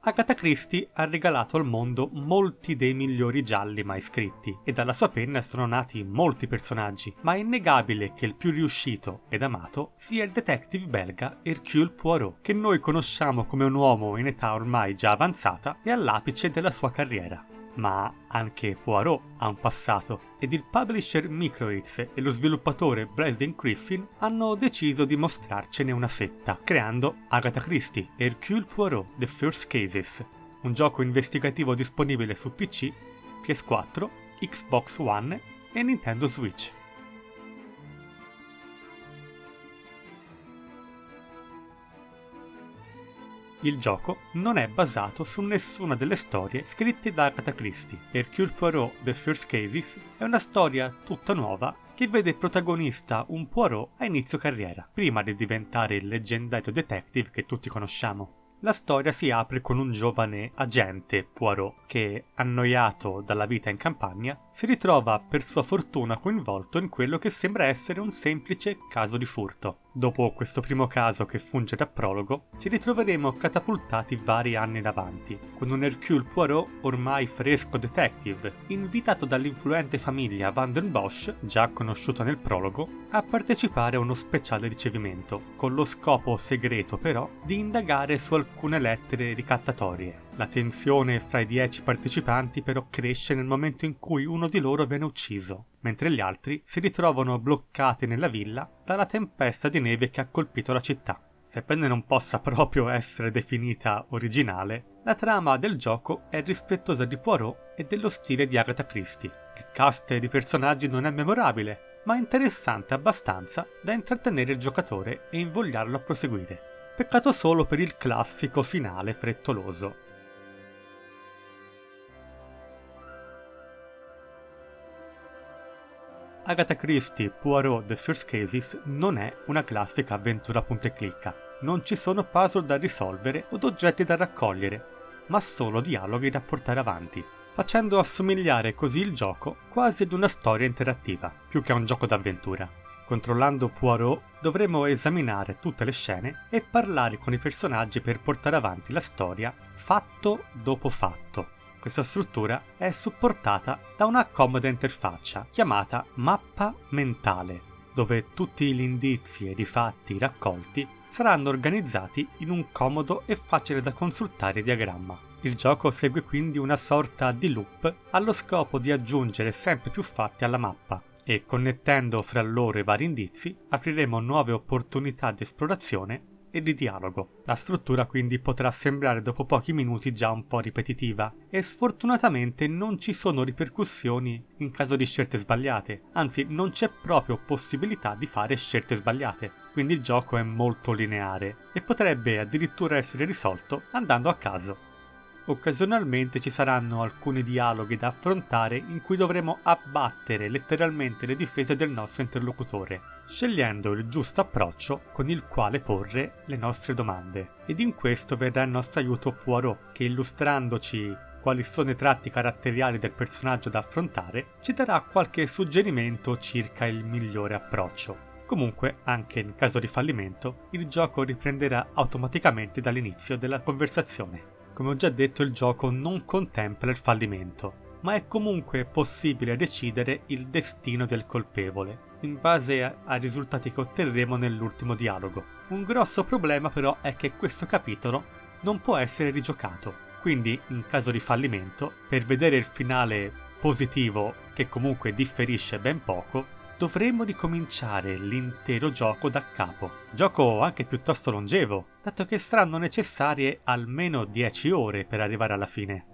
Agatha Christie ha regalato al mondo molti dei migliori gialli mai scritti e dalla sua penna sono nati molti personaggi, ma è innegabile che il più riuscito ed amato sia il detective belga Hercule Poirot, che noi conosciamo come un uomo in età ormai già avanzata e all'apice della sua carriera. Ma anche Poirot ha un passato ed il publisher Microids e lo sviluppatore Brazen Griffin hanno deciso di mostrarcene una fetta, creando Agatha Christie Hercule Poirot The First Cases, un gioco investigativo disponibile su PC, PS4, Xbox One e Nintendo Switch. Il gioco non è basato su nessuna delle storie scritte da Agatha Christie. Hercule Poirot The First Cases è una storia tutta nuova che vede protagonista un Poirot a inizio carriera, prima di diventare il leggendario detective che tutti conosciamo. La storia si apre con un giovane agente, Poirot, che, annoiato dalla vita in campagna, si ritrova per sua fortuna coinvolto in quello che sembra essere un semplice caso di furto. Dopo questo primo caso che funge da prologo, ci ritroveremo catapultati vari anni in avanti, con un Hercule Poirot ormai fresco detective, invitato dall'influente famiglia Van den Bosch, già conosciuta nel prologo, a partecipare a uno speciale ricevimento, con lo scopo segreto però di indagare su alcune lettere ricattatorie. La tensione fra i 10 partecipanti però cresce nel momento in cui uno di loro viene ucciso, mentre gli altri si ritrovano bloccati nella villa dalla tempesta di neve che ha colpito la città. Sebbene non possa proprio essere definita originale, la trama del gioco è rispettosa di Poirot e dello stile di Agatha Christie. Il cast di personaggi non è memorabile, ma interessante abbastanza da intrattenere il giocatore e invogliarlo a proseguire. Peccato solo per il classico finale frettoloso. Agatha Christie Poirot The First Cases non è una classica avventura punta e clicca. Non ci sono puzzle da risolvere o oggetti da raccogliere, ma solo dialoghi da portare avanti, facendo assomigliare così il gioco quasi ad una storia interattiva, più che a un gioco d'avventura. Controllando Poirot dovremo esaminare tutte le scene e parlare con i personaggi per portare avanti la storia fatto dopo fatto. Questa struttura è supportata da una comoda interfaccia chiamata mappa mentale, dove tutti gli indizi ed i fatti raccolti saranno organizzati in un comodo e facile da consultare diagramma. Il gioco segue quindi una sorta di loop allo scopo di aggiungere sempre più fatti alla mappa e, connettendo fra loro i vari indizi, apriremo nuove opportunità di esplorazione e di dialogo. La struttura quindi potrà sembrare dopo pochi minuti già un po' ripetitiva e sfortunatamente non ci sono ripercussioni in caso di scelte sbagliate, anzi non c'è proprio possibilità di fare scelte sbagliate, quindi il gioco è molto lineare e potrebbe addirittura essere risolto andando a caso. Occasionalmente ci saranno alcuni dialoghi da affrontare in cui dovremo abbattere letteralmente le difese del nostro interlocutore, scegliendo il giusto approccio con il quale porre le nostre domande. Ed in questo verrà in nostro aiuto Poirot, che illustrandoci quali sono i tratti caratteriali del personaggio da affrontare, ci darà qualche suggerimento circa il migliore approccio. Comunque, anche in caso di fallimento, il gioco riprenderà automaticamente dall'inizio della conversazione. Come ho già detto, il gioco non contempla il fallimento, ma è comunque possibile decidere il destino del colpevole, in base ai risultati che otterremo nell'ultimo dialogo. Un grosso problema però è che questo capitolo non può essere rigiocato, quindi in caso di fallimento, per vedere il finale positivo, che comunque differisce ben poco, dovremmo ricominciare l'intero gioco da capo. Gioco anche piuttosto longevo, dato che saranno necessarie almeno 10 ore per arrivare alla fine.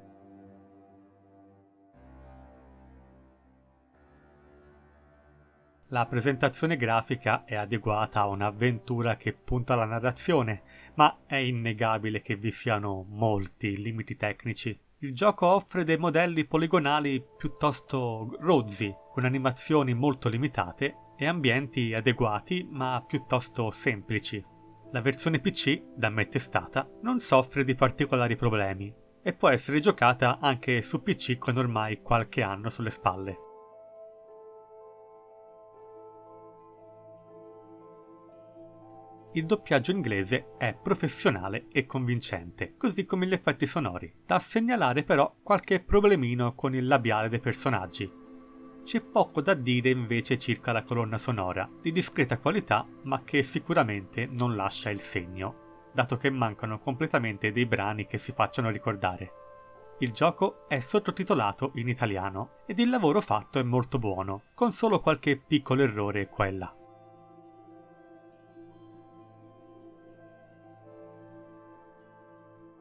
La presentazione grafica è adeguata a un'avventura che punta alla narrazione, ma è innegabile che vi siano molti limiti tecnici. Il gioco offre dei modelli poligonali piuttosto rozzi, con animazioni molto limitate e ambienti adeguati ma piuttosto semplici. La versione PC, da me testata, non soffre di particolari problemi e può essere giocata anche su PC con ormai qualche anno sulle spalle. Il doppiaggio inglese è professionale e convincente, così come gli effetti sonori. Da segnalare però qualche problemino con il labiale dei personaggi. C'è poco da dire invece circa la colonna sonora, di discreta qualità ma che sicuramente non lascia il segno, dato che mancano completamente dei brani che si facciano ricordare. Il gioco è sottotitolato in italiano ed il lavoro fatto è molto buono, con solo qualche piccolo errore qua e là.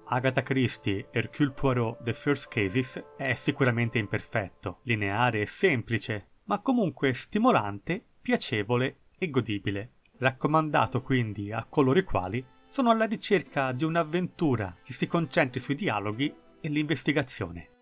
Agatha Christie Hercule Poirot The First Cases è sicuramente imperfetto, lineare e semplice, ma comunque stimolante, piacevole e godibile. Raccomandato quindi a coloro i quali sono alla ricerca di un'avventura che si concentri sui dialoghi e l'investigazione.